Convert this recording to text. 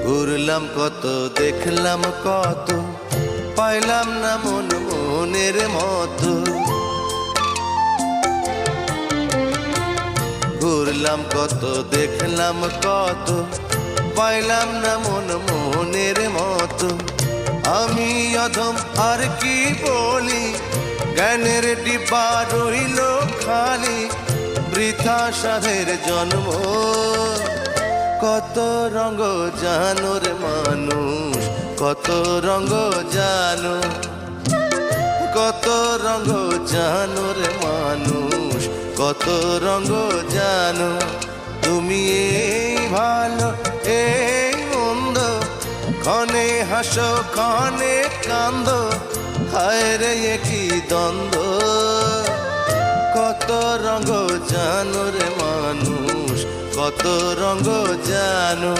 ঘুরলাম কত, দেখলাম কত, পাইলাম না মন মনের মতো। ঘুরলাম কত, দেখলাম কত, পাইলাম না মন মনের মতো। আমি অধম আর কি বলি, জ্ঞানের ডিব্বা রইল খালি, বৃথা সাধের জন্ম। কত রঙ জানো রে মানুষ, কত রঙ জানো, কত রঙ জানো রে মানুষ, কত রঙ জানো। তুমি এই ভালো এই মন্দ, ক্ষণে হাসো ক্ষণে কান্দো, হায় রে কি দ্বন্দ্ব। কত রঙ জানো রে মানুষ, কত রঙ জানো।